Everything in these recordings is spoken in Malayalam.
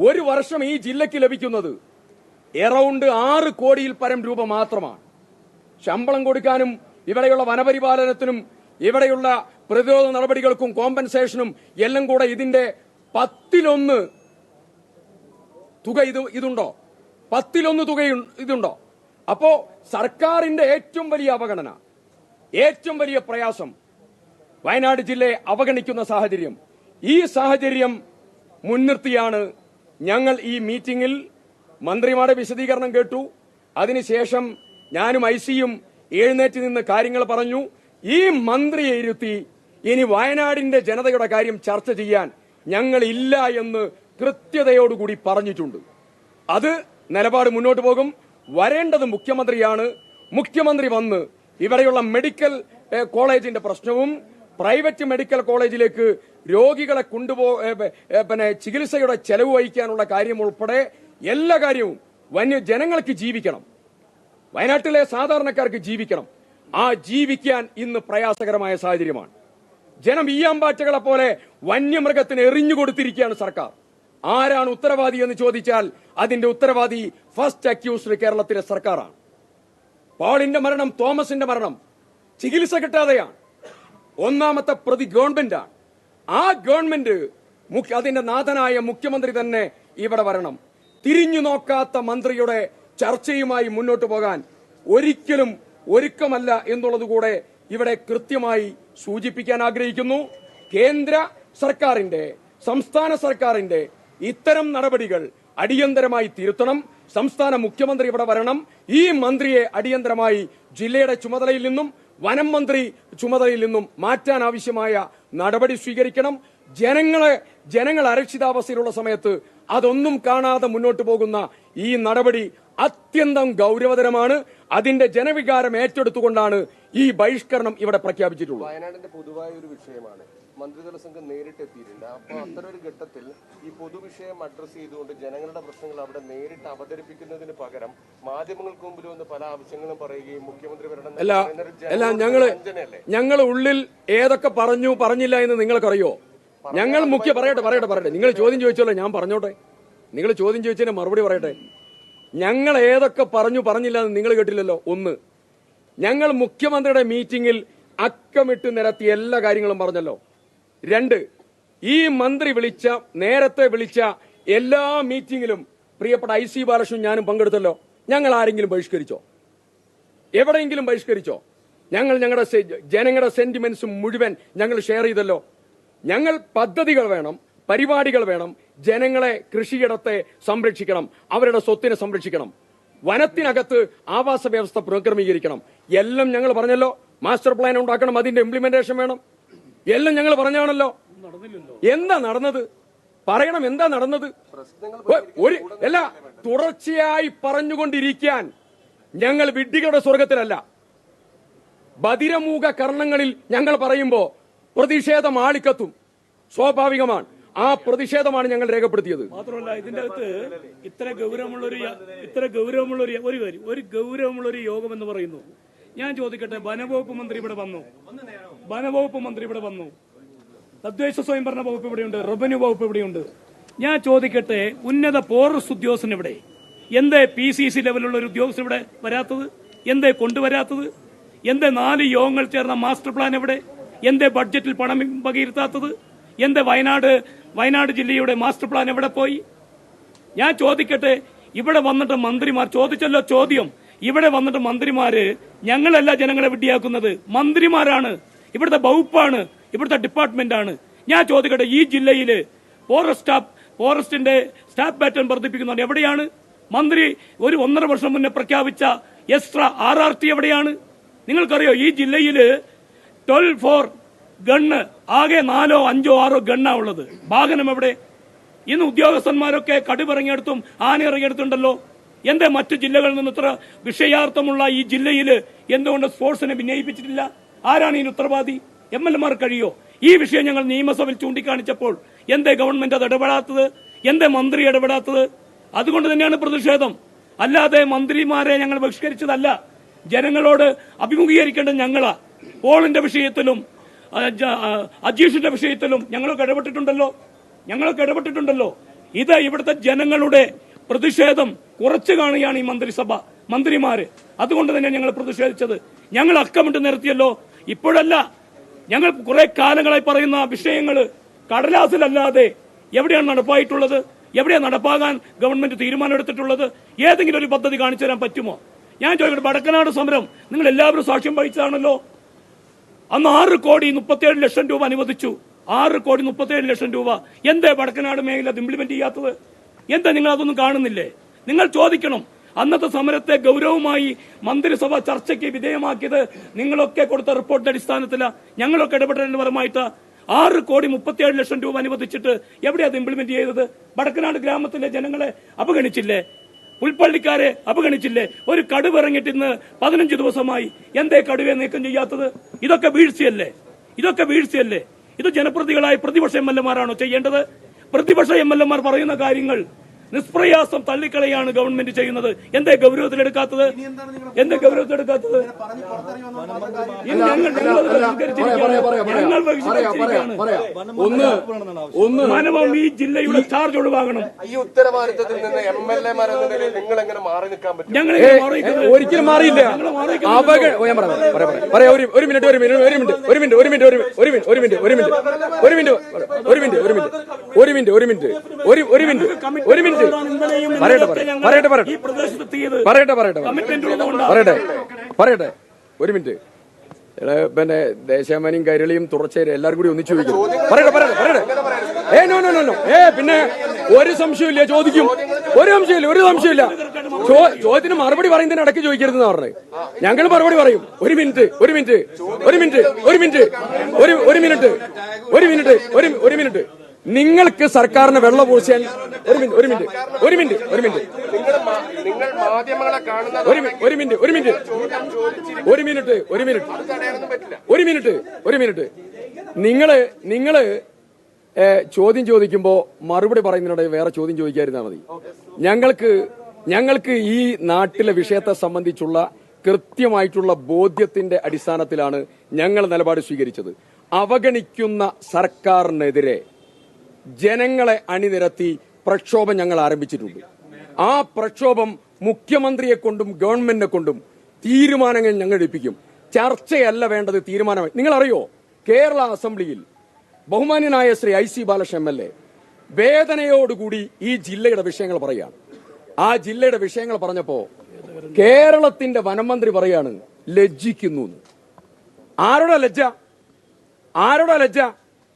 ഒരു വർഷം ഈ ജില്ലയ്ക്ക് ലഭിക്കുന്നത് എറൗണ്ട് 6 കോടിയിൽ പരം രൂപ മാത്രമാണ്. ശമ്പളം കൊടുക്കാനും ഇവിടെയുള്ള വനപരിപാലനത്തിനും ഇവിടെയുള്ള പ്രതിരോധ നടപടികൾക്കും കോമ്പൻസേഷനും എല്ലാം കൂടെ ഇതിന്റെ 10-1 തുക ഇതുണ്ടോ? 10-1 തുക ഇതുണ്ടോ? അപ്പോ സർക്കാരിന്റെ ഏറ്റവും വലിയ അവഗണന, ഏറ്റവും വലിയ പ്രയാസം വയനാട് ജില്ലയെ അവഗണിക്കുന്ന സാഹചര്യം. ഈ സാഹചര്യം മുൻനിർത്തിയാണ് ഞങ്ങൾ ഈ മീറ്റിംഗിൽ മന്ത്രിമാരുടെ വിശദീകരണം കേട്ടു. അതിനുശേഷം ഞാനും ഐസിയും എഴുന്നേറ്റ് നിന്ന് കാര്യങ്ങൾ പറഞ്ഞു. ഈ മന്ത്രിയെ ഇരുത്തി ഇനി വയനാടിന്റെ ജനതയുടെ കാര്യം ചർച്ച ചെയ്യാൻ ഞങ്ങൾ ഇല്ല എന്ന് കൃത്യതയോടുകൂടി പറഞ്ഞിട്ടുണ്ട്. അത് നിലപാട് മുന്നോട്ട് പോകും. വരേണ്ടത് മുഖ്യമന്ത്രിയാണ്. മുഖ്യമന്ത്രി വന്ന് ഇവിടെയുള്ള മെഡിക്കൽ കോളേജിന്റെ പ്രശ്നവും പ്രൈവറ്റ് മെഡിക്കൽ കോളേജിലേക്ക് രോഗികളെ ചികിത്സയുടെ ചെലവ് വഹിക്കാനുള്ള കാര്യം ഉൾപ്പെടെ എല്ലാ കാര്യവും ജനങ്ങൾക്ക് ജീവിക്കണം, വയനാട്ടിലെ സാധാരണക്കാർക്ക് ജീവിക്കണം. ആ ജീവിക്കാൻ ഇന്ന് പ്രയാസകരമായ സാഹചര്യമാണ്. ജനം ഈയാമ്പാറ്റകളെ പോലെ വന്യമൃഗത്തിന് എറിഞ്ഞുകൊടുത്തിരിക്കുകയാണ് സർക്കാർ. ആരാണ് ഉത്തരവാദി എന്ന് ചോദിച്ചാൽ അതിന്റെ ഉത്തരവാദി ഫസ്റ്റ് അക്യൂസ്ഡ് കേരളത്തിലെ സർക്കാരാണ്. പോളിന്റെ മരണം, തോമസിന്റെ മരണം ചികിത്സ കിട്ടാതെയാണ്. ഒന്നാമത്തെ പ്രതി ഗവൺമെന്റാണ്. ആ ഗവൺമെന്റ് അതിന്റെ നാഥനായ മുഖ്യമന്ത്രി തന്നെ ഇവിടെ വരണം. തിരിഞ്ഞു നോക്കാത്ത മന്ത്രിയുടെ ചർച്ചയുമായി മുന്നോട്ട് പോകാൻ ഒരിക്കലും ഒരുക്കമല്ല എന്നുള്ളത് കൂടെ ഇവിടെ കൃത്യമായി സൂചിപ്പിക്കാൻ ആഗ്രഹിക്കുന്നു. കേന്ദ്ര സർക്കാരിന്റെ, സംസ്ഥാന സർക്കാരിന്റെ ഇത്തരം നടപടികൾ അടിയന്തരമായി തിരുത്തണം. സംസ്ഥാന മുഖ്യമന്ത്രി ഇവിടെ വരണം. ഈ മന്ത്രിയെ അടിയന്തരമായി ജില്ലയുടെ ചുമതലയിൽ നിന്നും വനം മന്ത്രി ചുമതലയിൽ നിന്നും മാറ്റാൻ ആവശ്യമായ നടപടി സ്വീകരിക്കണം. ജനങ്ങൾ അരക്ഷിതാവസ്ഥയിലുള്ള സമയത്ത് അതൊന്നും കാണാതെ മുന്നോട്ട് പോകുന്ന ഈ നടപടി അത്യന്തം ഗൗരവതരമാണ്. അതിന്റെ ജനവികാരം ഏറ്റെടുത്തുകൊണ്ടാണ് ഈ ബഹിഷ്കരണം ഇവിടെ പ്രഖ്യാപിച്ചിട്ടുള്ളത്. വയനാടിന്റെ പൊതുവായ ഒരു വിഷയമാണ്. മന്ത്രിതല സംഘം നേരിട്ട് എത്തിയിട്ടുണ്ട്. അപ്പോൾ അത്തരൊരു ഘട്ടത്തിൽ ഈ പൊതുവിഷയം അഡ്രസ് ചെയ്തുകൊണ്ട് ജനങ്ങളുടെ പ്രശ്നങ്ങൾ അവിടെ നേരിട്ട് അവതരിപ്പിക്കുന്നതിന് പകരം മാധ്യമങ്ങൾക്ക് മുമ്പിൽ വന്ന് പല ആവശ്യങ്ങളും പറയുകയും മുഖ്യമന്ത്രി ഞങ്ങൾ ഉള്ളിൽ ഏതൊക്കെ പറഞ്ഞില്ല എന്ന് നിങ്ങൾക്കറിയോ? ഞങ്ങൾ പറയട്ടെ നിങ്ങൾ ചോദ്യം ചോദിച്ചല്ലോ, ഞാൻ പറഞ്ഞോട്ടെ. നിങ്ങൾ ചോദ്യം ചോദിച്ചതിന് മറുപടി പറയട്ടെ. ഞങ്ങൾ ഏതൊക്കെ പറഞ്ഞില്ല എന്ന് നിങ്ങൾ കേട്ടില്ലല്ലോ. ഒന്ന്, ഞങ്ങൾ മുഖ്യമന്ത്രിയുടെ മീറ്റിംഗിൽ അക്കമിട്ട് നിരത്തിയ എല്ലാ കാര്യങ്ങളും പറഞ്ഞല്ലോ. 2, ഈ മന്ത്രി നേരത്തെ വിളിച്ച എല്ലാ മീറ്റിംഗിലും പ്രിയപ്പെട്ട IC ബാലകൃഷ്ണൻ ഞാനും പങ്കെടുത്തല്ലോ. ഞങ്ങൾ ആരെങ്കിലും ബഹിഷ്കരിച്ചോ? എവിടെയെങ്കിലും ബഹിഷ്കരിച്ചോ? ഞങ്ങളുടെ ജനങ്ങളുടെ സെന്റിമെന്റ്സ് മുഴുവൻ ഞങ്ങൾ ഷെയർ ചെയ്തല്ലോ. ഞങ്ങൾ പദ്ധതികൾ വേണം, പരിപാടികൾ വേണം. ജനങ്ങളെ, കൃഷിയിടത്തെ സംരക്ഷിക്കണം, അവരുടെ സ്വത്തിനെ സംരക്ഷിക്കണം, വനത്തിനകത്ത് ആവാസ വ്യവസ്ഥ പുനഃക്രമീകരിക്കണം. എല്ലാം ഞങ്ങൾ പറഞ്ഞല്ലോ. മാസ്റ്റർ പ്ലാൻ ഉണ്ടാക്കണം, അതിന്റെ ഇംപ്ലിമെന്റേഷൻ വേണം. എല്ലാം ഞങ്ങൾ പറഞ്ഞാണല്ലോ. എന്താ നടന്നത്? പറയണം, എന്താ നടന്നത്? തുടർച്ചയായി പറഞ്ഞുകൊണ്ടിരിക്കാൻ ഞങ്ങൾ വിഡ്ഢികളുടെ സ്വർഗത്തിലല്ല. ബധിരമൂക കർണങ്ങളിൽ ഞങ്ങൾ പറയുമ്പോ പ്രതിഷേധം ആളിക്കത്തും, സ്വാഭാവികമാണ്. ആ പ്രതിഷേധമാണ് ഞങ്ങൾ രേഖപ്പെടുത്തിയത്. മാത്രമല്ല, ഇതിന്റെ അകത്ത് ഇത്ര ഗൗരവമുള്ളൊരു യോഗം എന്ന് പറയുന്നു. ഞാൻ ചോദിക്കട്ടെ, വനവകുപ്പ് മന്ത്രി ഇവിടെ വന്നു, തദ്ദേശ സ്വയംഭരണ വകുപ്പ് ഇവിടെയുണ്ട്, റവന്യൂ വകുപ്പ് ഇവിടെയുണ്ട്. ഞാൻ ചോദിക്കട്ടെ, ഉന്നത ഫോറസ്റ്റ് ഉദ്യോഗസ്ഥൻ ഇവിടെ എന്തേ PCC ലെവലുള്ള ഒരു ഉദ്യോഗസ്ഥൻ ഇവിടെ വരാത്തത്? എന്തേ കൊണ്ടുവരാത്തത്? എന്തേ 4 യോഗങ്ങൾ ചേർന്ന മാസ്റ്റർ പ്ലാൻ എവിടെ? എന്തേ ബഡ്ജറ്റിൽ പണം വകയിരുത്താത്തത്? എന്തേ വയനാട് ജില്ലയുടെ മാസ്റ്റർ പ്ലാൻ എവിടെ പോയി? ഞാൻ ചോദിക്കട്ടെ, ഇവിടെ വന്നിട്ട് മന്ത്രിമാർ ചോദിച്ചല്ലോ ചോദ്യം. ഇവിടെ വന്നിട്ട് മന്ത്രിമാര് ഞങ്ങളല്ല ജനങ്ങളെ വിഡ്ഢിയാക്കുന്നത്, മന്ത്രിമാരാണ്, ഇവിടുത്തെ വകുപ്പാണ്, ഇവിടുത്തെ ഡിപ്പാർട്ട്മെന്റാണ്. ഞാൻ ചോദിക്കട്ടെ, ഈ ജില്ലയില് ഫോറസ്റ്റിന്റെ സ്റ്റാഫ് പാറ്റേൺ വർദ്ധിപ്പിക്കുന്നവർ എവിടെയാണ്? മന്ത്രി ഒരു 1.5 വർഷം മുന്നേ പ്രഖ്യാപിച്ച എക്സ്ട്രാ RRT എവിടെയാണ്? നിങ്ങൾക്കറിയോ, ഈ ജില്ലയില് 12-4 ഗണ്ണ്, ആകെ 4, 5, 6 ഗണ്ണാ ഉള്ളത്. വാഹനം എവിടെ? ഇന്ന് ഉദ്യോഗസ്ഥന്മാരൊക്കെ കടുപിറങ്ങിയെടുത്തും ആന ഇറങ്ങിയെടുത്തുണ്ടല്ലോ. എന്തേ മറ്റു ജില്ലകളിൽ നിന്ന് ഇത്ര വിഷയാർത്ഥമുള്ള ഈ ജില്ലയിൽ എന്തുകൊണ്ട് സ്പോർട്സിനെ ഭിന്നയിപ്പിച്ചിട്ടില്ല? ആരാണ് ഇതിന് ഉത്തരവാദി? MLA കഴിയോ? ഈ വിഷയം ഞങ്ങൾ നിയമസഭയിൽ ചൂണ്ടിക്കാണിച്ചപ്പോൾ എന്തേ ഗവൺമെന്റ് അത് ഇടപെടാത്തത്? എന്തേ മന്ത്രി ഇടപെടാത്തത്? അതുകൊണ്ട് തന്നെയാണ് പ്രതിഷേധം. അല്ലാതെ മന്ത്രിമാരെ ഞങ്ങൾ ബഹിഷ്കരിച്ചതല്ല. ജനങ്ങളോട് അഭിമുഖീകരിക്കേണ്ടത് ഞങ്ങളാ. പോളിന്റെ വിഷയത്തിലും അജീഷിന്റെ വിഷയത്തിലും ഞങ്ങളൊക്കെ ഇടപെട്ടിട്ടുണ്ടല്ലോ. ഇത് ഇവിടുത്തെ ജനങ്ങളുടെ പ്രതിഷേധം കുറച്ചു കാണുകയാണ് ഈ മന്ത്രിസഭ, മന്ത്രിമാര്. അതുകൊണ്ട് തന്നെ ഞങ്ങൾ പ്രതിഷേധിച്ചത്. ഞങ്ങൾ അക്കമിട്ട് നിരത്തിയല്ലോ. ഇപ്പോഴല്ല, ഞങ്ങൾ കുറെ കാലങ്ങളായി പറയുന്ന വിഷയങ്ങൾ കടലാസിലല്ലാതെ എവിടെയാണ് നടപ്പായിട്ടുള്ളത്? എവിടെയാണ് നടപ്പാകാൻ ഗവൺമെന്റ് തീരുമാനമെടുത്തിട്ടുള്ളത്? ഏതെങ്കിലും ഒരു പദ്ധതി കാണിച്ചു തരാൻ പറ്റുമോ? ഞാൻ ചോദിക്കട്ടെ, വടക്കനാട് സമരം നിങ്ങൾ എല്ലാവരും സാക്ഷ്യം വഹിച്ചതാണല്ലോ. അന്ന് 6,37,00,000 രൂപ അനുവദിച്ചു. 6,37,00,000 രൂപ. എന്തേ വടക്കനാട് മേഖല അത് ഇംപ്ലിമെന്റ് ചെയ്യാത്തത്? എന്താ നിങ്ങൾ അതൊന്നും കാണുന്നില്ലേ? നിങ്ങൾ ചോദിക്കണം. അന്നത്തെ സമരത്തെ ഗൗരവമായി മന്ത്രിസഭ ചർച്ചയ്ക്ക് വിധേയമാക്കിയത് നിങ്ങളൊക്കെ കൊടുത്ത റിപ്പോർട്ടിന്റെ അടിസ്ഥാനത്തിലാണ്. ഞങ്ങളൊക്കെ ഇടപെടലിന്റെ ഫലമായിട്ട് 6,37,00,000 രൂപ അനുവദിച്ചിട്ട് എവിടെയാ അത് ഇംപ്ലിമെന്റ് ചെയ്തത്? വടക്കനാട് ഗ്രാമത്തിലെ ജനങ്ങളെ അവഗണിച്ചില്ലേ? പുൽപ്പള്ളിക്കാരെ അവഗണിച്ചില്ലേ? ഒരു കടുവ ഇറങ്ങിയിട്ട് ഇന്ന് 15 ദിവസമായി. എന്തേ കടുവയെ നീക്കം ചെയ്യാത്തത്? ഇതൊക്കെ വീഴ്ചയല്ലേ? ഇതൊക്കെ വീഴ്ചയല്ലേ? ഇത് ജനപ്രതികളായ പ്രതിപക്ഷ എംഎൽഎമാരാണോ ചെയ്യേണ്ടത്? പ്രതിപക്ഷ എംഎൽഎമാർ പറയുന്ന കാര്യങ്ങൾ നിഷ്പ്രയാസം തള്ളിക്കളയാണ് ഗവൺമെന്റ് ചെയ്യുന്നത്. എന്താ ഗൗരവത്തിലെടുക്കാത്തത്? എന്താ ഗൗരവത്തിലെടുക്കാത്തത്? മനവം ഈ ജില്ലയുടെ ചാർജ് ഒഴിവാകണം. ഈ ഉത്തരവാദിത്തത്തിൽ നിന്ന് എംഎൽഎമാർ എന്ന നിലയിൽ നിങ്ങൾ എങ്ങനെ മാറി നിൽക്കാൻ പറ്റും? ഞങ്ങൾ ഒരിക്കലും മാറിയില്ല. ഒരു മിനിറ്റ് പറയട്ടെ. ഒരു മിനിറ്റ്. പിന്നെ ദേശാമാനിയും കൈരളിയും തുടർച്ചയായി എല്ലാവരും കൂടി ഒന്നിച്ചു ചോദിക്കും. പറയട്ടെ. പിന്നെ ഒരു സംശയമില്ല, ചോദിക്കും. ഒരു സംശയമില്ല. ചോദ്യത്തിന് മറുപടി പറയുന്നതിന് ഇടയ്ക്ക് ചോദിക്കരുതെന്ന് പറഞ്ഞത്. ഞങ്ങൾ മറുപടി പറയും. ഒരു മിനിറ്റ്. നിങ്ങൾക്ക് സർക്കാരിന് വെള്ളം പൂശാൻ ഒരു മിനിറ്റ്. നിങ്ങള് ചോദ്യം ചോദിക്കുമ്പോ മറുപടി പറയുന്നതിനിടെ വേറെ ചോദ്യം ചോദിക്കാതിരുന്നാൽ മതി. ഞങ്ങൾക്ക് ഈ നാട്ടിലെ വിഷയത്തെ സംബന്ധിച്ചുള്ള കൃത്യമായിട്ടുള്ള ബോധ്യത്തിന്റെ അടിസ്ഥാനത്തിലാണ് ഞങ്ങൾ നിലപാട് സ്വീകരിച്ചത്. അവഗണിക്കുന്ന സർക്കാരിനെതിരെ ജനങ്ങളെ അണിനിരത്തി പ്രക്ഷോഭം ഞങ്ങൾ ആരംഭിച്ചിട്ടുണ്ട്. ആ പ്രക്ഷോഭം മുഖ്യമന്ത്രിയെ കൊണ്ടും ഗവൺമെന്റിനെ കൊണ്ടും തീരുമാനങ്ങൾ ഞങ്ങൾ എടുപ്പിക്കും. ചർച്ചയല്ല വേണ്ടത്, തീരുമാനമായി. നിങ്ങൾ അറിയോ, കേരള അസംബ്ലിയിൽ ബഹുമാന്യനായ ശ്രീ IC ബാലകൃഷ്ണൻ MLA വേദനയോടുകൂടി ഈ ജില്ലയുടെ വിഷയങ്ങൾ പറയുകയാണ്. ആ ജില്ലയുടെ വിഷയങ്ങൾ പറഞ്ഞപ്പോ കേരളത്തിന്റെ വനമന്ത്രി പറയാണ് ലജ്ജിക്കുന്നു. ആരോടാ ലജ്ജ?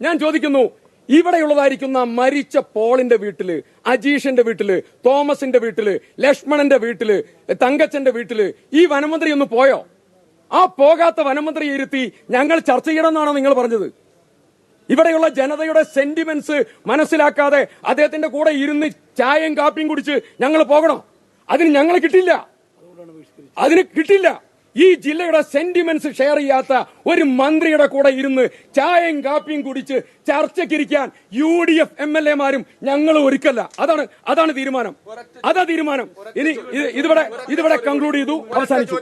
ഞാൻ ചോദിക്കുന്നു, ഇവിടെയുള്ളതായിരിക്കുന്ന മരിച്ച പോളിന്റെ വീട്ടില്, അജീഷിന്റെ വീട്ടില്, തോമസിന്റെ വീട്ടില്, ലക്ഷ്മണന്റെ വീട്ടില്, തങ്കച്ചന്റെ വീട്ടില് ഈ വനമന്ത്രി ഒന്ന് പോയോ? ആ പോകാത്ത വനമന്ത്രി ഇരുത്തി ഞങ്ങൾ ചർച്ച ചെയ്യണമെന്നാണോ നിങ്ങൾ പറഞ്ഞത്? ഇവിടെയുള്ള ജനതയുടെ സെന്റിമെന്റ്സ് മനസ്സിലാക്കാതെ അദ്ദേഹത്തിന്റെ കൂടെ ഇരുന്ന് ചായയും കാപ്പിയും കുടിച്ച് ഞങ്ങൾ പോകണം? അതിന് ഞങ്ങൾ കിട്ടില്ല. ഈ ജില്ലയുടെ സെന്റിമെന്റ്സ് ഷെയർ ചെയ്യാത്ത ഒരു മന്ത്രിയുടെ കൂടെ ഇരുന്ന് ചായയും കാപ്പിയും കുടിച്ച് ചർച്ചയ്ക്കിരിക്കാൻ UDF MLA-മാരും ഞങ്ങൾ ഒരുക്കല്ല. അതാണ് തീരുമാനം. ഇനി ഇതിവിടെ കൺക്ലൂഡ് ചെയ്തു, അവസാനിച്ചു.